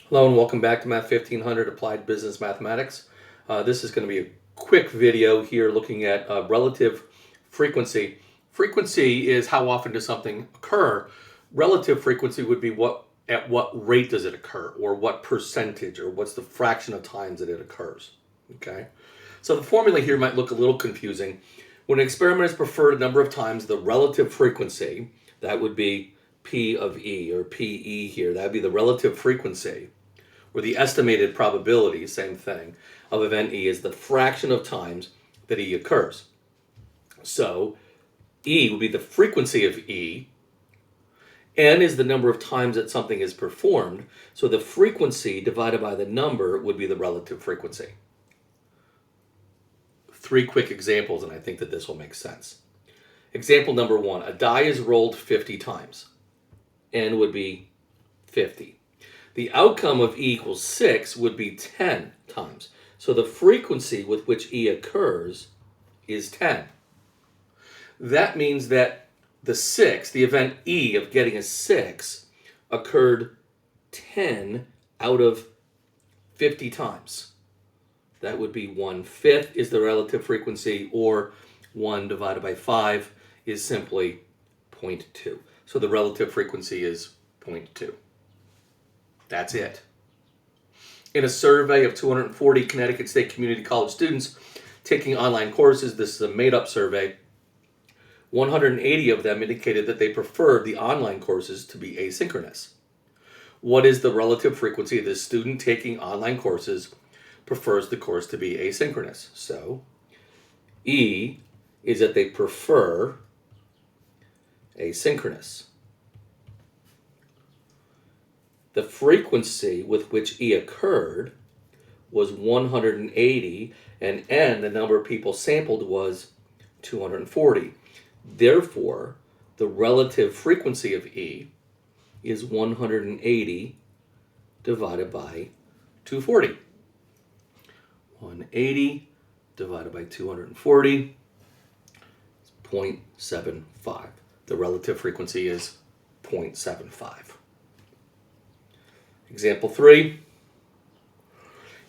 Hello and welcome back to Math 1500 Applied Business Mathematics. This is going to be a quick video here looking at relative frequency. Frequency is how often does something occur. Relative frequency would be at what rate does it occur, or what percentage, or what's the fraction of times that it occurs. Okay, so the formula here might look a little confusing. When an experiment is preferred a number of times, the relative frequency, that would be P of E or PE here, that would be the relative frequency, or the estimated probability, same thing, of event E is the fraction of times that E occurs. So E would be the frequency of E. N is the number of times that something is performed. So the frequency divided by the number would be the relative frequency. Three quick examples, and I think that this will make sense. Example number one, a die is rolled 50 times. N would be 50. The outcome of E equals 6 would be 10 times. So the frequency with which E occurs is 10. That means that the event E of getting a 6, occurred 10 out of 50 times. That would be 1/5 is the relative frequency, or 1 divided by 5 is simply 0.2. So the relative frequency is 0.2. That's it. In a survey of 240 Connecticut State Community College students taking online courses, this is a made-up survey, 180 of them indicated that they preferred the online courses to be asynchronous. What is the relative frequency of the student taking online courses prefers the course to be asynchronous? So E is that they prefer asynchronous. The frequency with which E occurred was 180, and N, the number of people sampled, was 240. Therefore, the relative frequency of E is 180 divided by 240. 180 divided by 240 is 0.75. The relative frequency is 0.75. Example 3,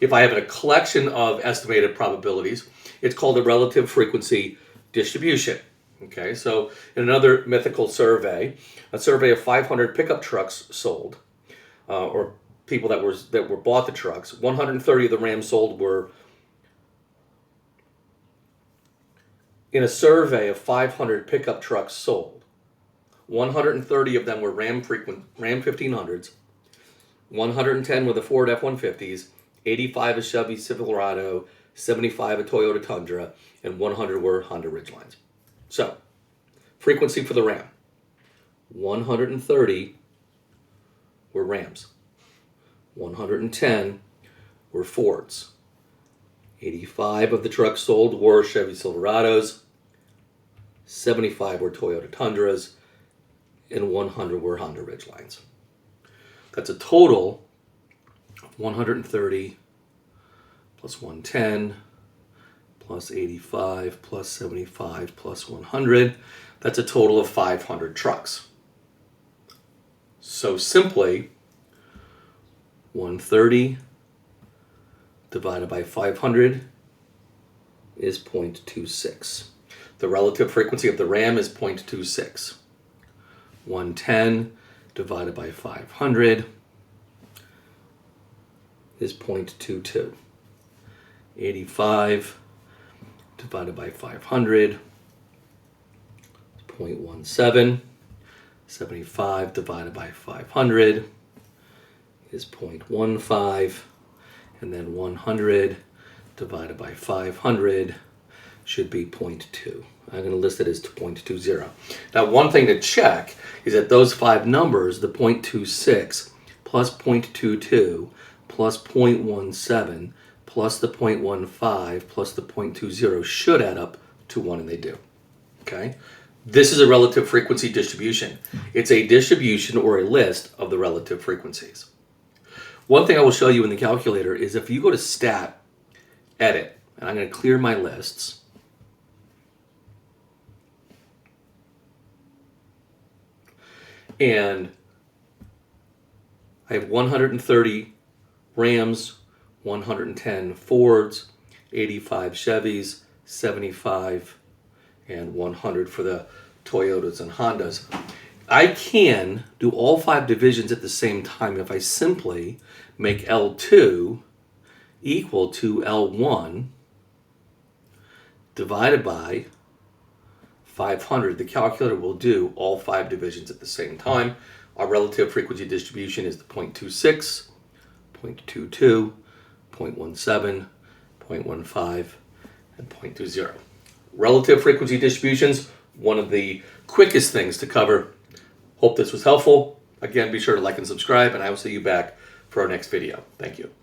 if I have a collection of estimated probabilities, it's called a relative frequency distribution. Okay, so in another mythical survey, a survey of 500 pickup trucks sold, or people that were bought the trucks, 130 of the Rams sold were, in a survey of 500 pickup trucks sold, 130 of them were Ram 1500s, 110 were the Ford F-150s, 85 a Chevy Silverado, 75 a Toyota Tundra, and 100 were Honda Ridgelines. So, frequency for the Ram, 130 were Rams, 110 were Fords, 85 of the trucks sold were Chevy Silverados, 75 were Toyota Tundras, and 100 were Honda Ridgelines. That's a total of 130 plus 110 plus 85 plus 75 plus 100. That's a total of 500 trucks. So simply, 130 divided by 500 is 0.26. The relative frequency of the Ram is 0.26. 110 divided by 500 is 0.22. 85 divided by 500 is 0.17. 75 divided by 500 is 0.15. And then 100 divided by 500 should be 0.2. I'm going to list it as 0.20. Now, one thing to check is that those five numbers, the 0.26 plus 0.22 plus 0.17 plus the 0.15 plus the 0.20 should add up to 1, and they do. Okay? This is a relative frequency distribution. It's a distribution or a list of the relative frequencies. One thing I will show you in the calculator is if you go to Stat, Edit, and I'm going to clear my lists. And I have 130 Rams, 110 Fords, 85 Chevys, 75 and 100 for the Toyotas and Hondas. I can do all 5 divisions at the same time if I simply make L2 equal to L1 divided by 500. The calculator will do all 5 divisions at the same time. Our relative frequency distribution is the 0.26, 0.22, 0.17, 0.15, and 0.20. Relative frequency distributions, one of the quickest things to cover. Hope this was helpful. Again, be sure to like and subscribe, and I will see you back for our next video. Thank you.